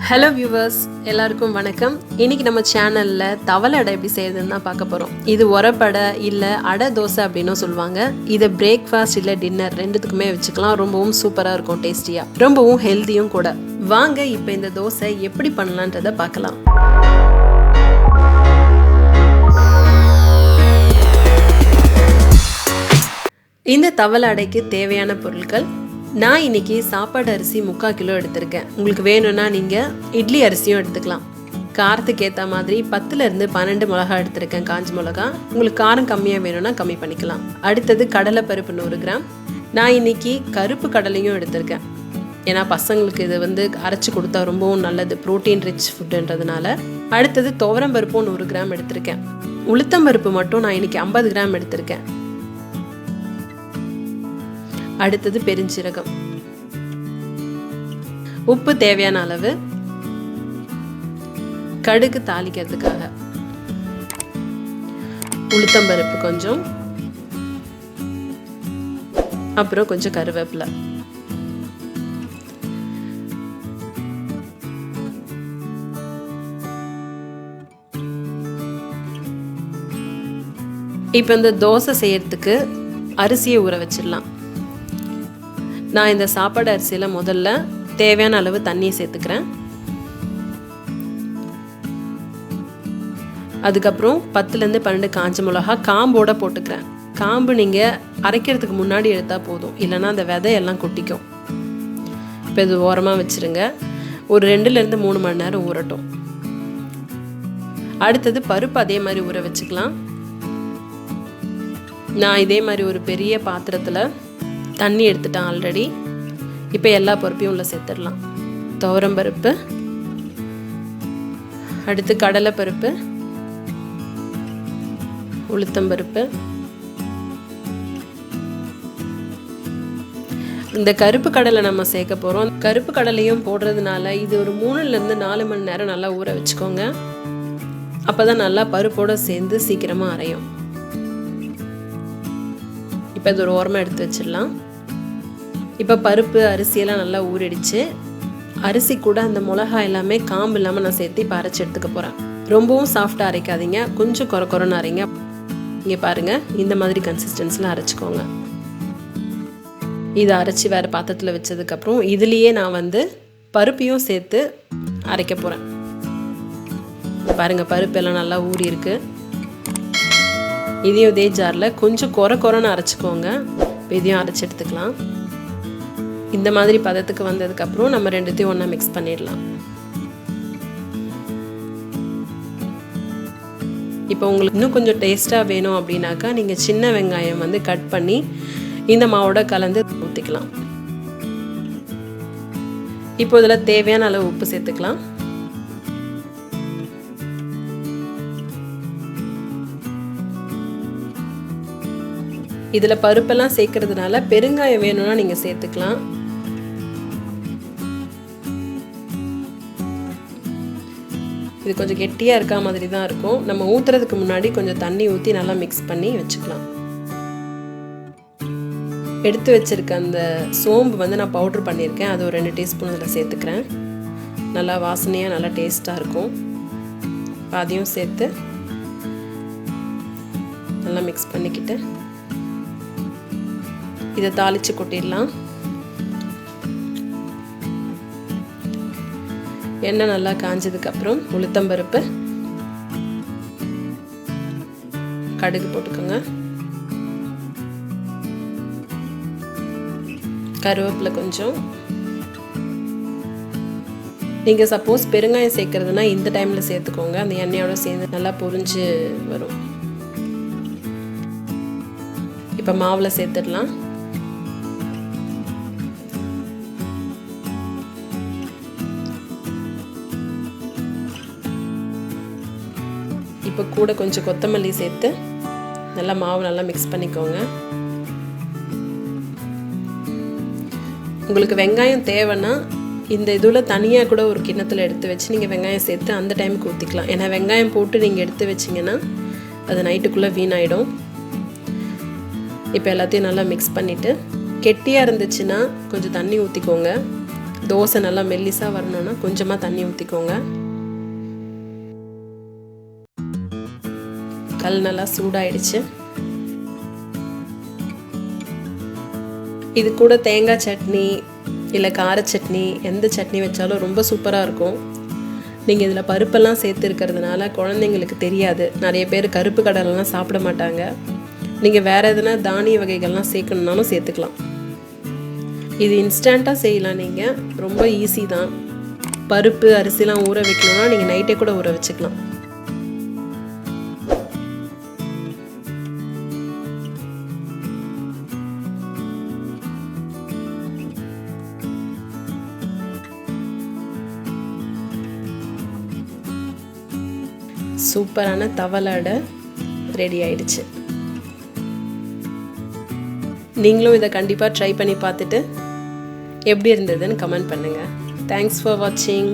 Hello viewers, எல்லாருக்கும் வணக்கம். இன்னைக்கு நம்ம சேனல்ல தவளை அடை எப்படி செய்யறதுன்னு தான் பார்க்க போறோம். இது ஒரப்படை இல்ல அடை தோசை அப்படினு சொல்வாங்க. இது பிரேக்ஃபாஸ்ட் இல்ல டின்னர் ரெண்டுத்துக்குமே வச்சுக்கலாம். ரொம்பவும் சூப்பரா இருக்கும், டேஸ்டியா. ரொம்பவும் ஹெல்தியும் கூட. வாங்க இப்போ இந்த தோசை எப்படி பண்ணலாம்ன்றத பார்க்கலாம். இந்த தவளை அடைக்கு தேவையான பொருட்கள் நான் இன்னைக்கு சாப்பாடு அரிசி 3/4 கிலோ எடுத்திருக்கேன். உங்களுக்கு வேணும்னா நீங்கள் இட்லி அரிசியும் எடுத்துக்கலாம். காரத்துக்கு ஏற்ற மாதிரி 10லேருந்து 12 மிளகா எடுத்திருக்கேன், காஞ்ச மிளகா. உங்களுக்கு காரம் கம்மியாக வேணும்னா கம்மி பண்ணிக்கலாம். அடுத்தது கடலைப்பருப்பு 100 கிராம். நான் இன்னைக்கு கருப்பு கடலையும் எடுத்திருக்கேன். ஏன்னா பசங்களுக்கு இது அரைச்சி கொடுத்தா ரொம்பவும் நல்லது, ப்ரோட்டீன் ரிச் ஃபுட்டுன்றதுனால. அடுத்தது துவரம்பருப்பும் 100 கிராம் எடுத்திருக்கேன். உளுத்தம்பருப்பு மட்டும் நான் இன்னைக்கு 50 கிராம் எடுத்திருக்கேன். அடுத்தது பெருஞ்சீரகம், உப்பு தேவையான அளவு, கடுகு தாளிக்கிறதுக்காக, உளுத்தம்பருப்பு கொஞ்சம், அப்புறம் கொஞ்சம் கருவேப்பிலை. இப்போ இந்த தோசை செய்யறதுக்கு அரிசியை ஊற வச்சிடலாம். நான் இந்த சாப்பாடு அரிசியில் முதல்ல தேவையான அளவு தண்ணியை சேர்த்துக்கிறேன். அதுக்கப்புறம் 10லேருந்து 12 காஞ்ச மிளகா காம்போடு போட்டுக்கிறேன். காம்பு நீங்கள் அரைக்கிறதுக்கு முன்னாடி எடுத்தால் போதும், இல்லைன்னா அந்த விதையெல்லாம் கொட்டிக்கும். இப்போ இது ஓரமாக வச்சுருங்க. ஒரு 2லேருந்து 3 மணி நேரம் ஊறட்டும். அடுத்தது பருப்பு அதே மாதிரி ஊற வச்சுக்கலாம். நான் இதே மாதிரி ஒரு பெரிய பாத்திரத்தில் தண்ணி எடுத்துட்டேன் ஆல்ரெடி. இப்போ எல்லா பருப்பையும் உள்ள சேர்த்துடலாம். துவரம்பருப்பு, அடுத்து கடலைப்பருப்பு, உளுத்தம்பருப்பு. இந்த கருப்பு கடலை நம்ம சேர்க்க போகிறோம். கருப்பு கடலையும் போடுறதுனால இது ஒரு 3லேருந்து 4 மணி நேரம் நல்லா ஊற வச்சுக்கோங்க. அப்போ தான் நல்லா பருப்போடு சேர்ந்து சீக்கிரமாக அரையும். இப்போ இது ஒரு ஓரமாக எடுத்து வச்சிடலாம். இப்போ பருப்பு அரிசியெல்லாம் நல்லா ஊறிடுச்சு. அரிசி கூட அந்த மிளகா எல்லாமே காம்பு இல்லாமல் நான் சேர்த்து இப்போ அரைச்சி எடுத்துக்க போகிறேன். ரொம்பவும் சாஃப்டாக அரைக்காதீங்க, கொஞ்சம் குறைன்னு அரைங்க. இங்கே பாருங்கள், இந்த மாதிரி கன்சிஸ்டன்ஸில் அரைச்சிக்கோங்க. இதை அரைச்சி வேறு பாத்திரத்தில் வச்சதுக்கப்புறம் இதுலேயே நான் பருப்பையும் சேர்த்து அரைக்க போகிறேன். பாருங்கள், பருப்பு எல்லாம் நல்லா ஊறி இருக்கு. இதையும் இதே ஜாரில் கொஞ்சம் குறைன்னு அரைச்சிக்கோங்க. இப்போ இதையும் அரைச்சி எடுத்துக்கலாம். இந்த மாதிரி பதத்துக்கு வந்ததுக்கப்புறம் நம்ம ரெண்டுத்தையும் ஒன்றா மிக்ஸ் பண்ணிடலாம். இப்போ உங்களுக்கு இன்னும் கொஞ்சம் டேஸ்ட்டாக வேணும் அப்படின்னாக்கா நீங்கள் சின்ன வெங்காயம் கட் பண்ணி இந்த மாவோட கலந்து ஊற்றிக்கலாம். இப்போ இதில் தேவையான அளவு உப்பு சேர்த்துக்கலாம். இதில் பருப்பெல்லாம் சேர்க்கறதுனால பெருங்காயம் வேணும்னா நீங்கள் சேர்த்துக்கலாம். இது கொஞ்சம் கெட்டியாக இருக்கா மாதிரி தான் இருக்கும். நம்ம ஊற்றுறதுக்கு முன்னாடி கொஞ்சம் தண்ணி ஊற்றி நல்லா மிக்ஸ் பண்ணி வச்சுக்கலாம். எடுத்து வச்சுருக்க அந்த சோம்பு நான் பவுட்ரு பண்ணியிருக்கேன். அது ஒரு 2 டீஸ்பூன் அதில் சேர்த்துக்கிறேன். நல்லா வாசனையாக நல்லா டேஸ்ட்டாக இருக்கும். அதையும் சேர்த்து நல்லா மிக்ஸ் பண்ணிக்கிட்டு இதை தாளித்து கொட்டிடலாம். எண்ணெய் நல்லா காஞ்சதுக்கப்புறம் உளுத்தம்பருப்பு, கடுகு போட்டுக்கோங்க. கருவேப்பிலை கொஞ்சம். நீங்கள் சப்போஸ் பெருங்காயம் சேர்க்கறதுனா இந்த டைமில் சேர்த்துக்கோங்க. அந்த எண்ணெயோட சேர்ந்து நல்லா பொரிஞ்சு வரும். இப்போ மாவில் சேர்த்துடலாம். இப்போ கூட கொஞ்சம் கொத்தமல்லி சேர்த்து நல்லா மாவு நல்லா மிக்ஸ் பண்ணிக்கோங்க. உங்களுக்கு வெங்காயம் தேவைன்னா இந்த இதில் தனியாக கூட ஒரு கிண்ணத்தில் எடுத்து வச்சு நீங்கள் வெங்காயம் சேர்த்து அந்த டைமுக்கு ஊற்றிக்கலாம். ஏன்னா வெங்காயம் போட்டு நீங்கள் எடுத்து வச்சிங்கன்னா அது நைட்டுக்குள்ளே வீணாயிடும். இப்போ எல்லாத்தையும் நல்லா மிக்ஸ் பண்ணிவிட்டு கெட்டியாக இருந்துச்சுன்னா கொஞ்சம் தண்ணி ஊற்றிக்கோங்க. தோசை நல்லா மெல்லிசாக வரணும்னா கொஞ்சமாக தண்ணி ஊற்றிக்கோங்க. கல் நல்லா சூடாயிடுச்சு. இது கூட தேங்காய் சட்னி இல்லை கார சட்னி எந்த சட்னி வச்சாலும் ரொம்ப சூப்பராக இருக்கும். நீங்கள் இதில் பருப்பெல்லாம் சேர்த்துருக்கிறதுனால குழந்தைங்களுக்கு தெரியாது. நிறைய பேர் கருப்பு கடலைலாம் சாப்பிட மாட்டாங்க. நீங்கள் வேறு எதுனா தானிய வகைகள்லாம் சேர்க்கணுன்னாலும் சேர்த்துக்கலாம். இது இன்ஸ்டண்ட்டாக செய்யலாம். நீங்கள் ரொம்ப ஈஸி தான். பருப்பு அரிசிலாம் ஊற வைக்கணும்னா நீங்கள் நைட்டே கூட ஊற வச்சுக்கலாம். சூப்பரான தவளை அடை ரெடி ஆயிடுச்சு. நீங்களும் இதை கண்டிப்பாக ட்ரை பண்ணி பார்த்துட்டு எப்படி இருந்ததுன்னு கமெண்ட் பண்ணுங்கள். தேங்க்ஸ் ஃபார் வாட்சிங்.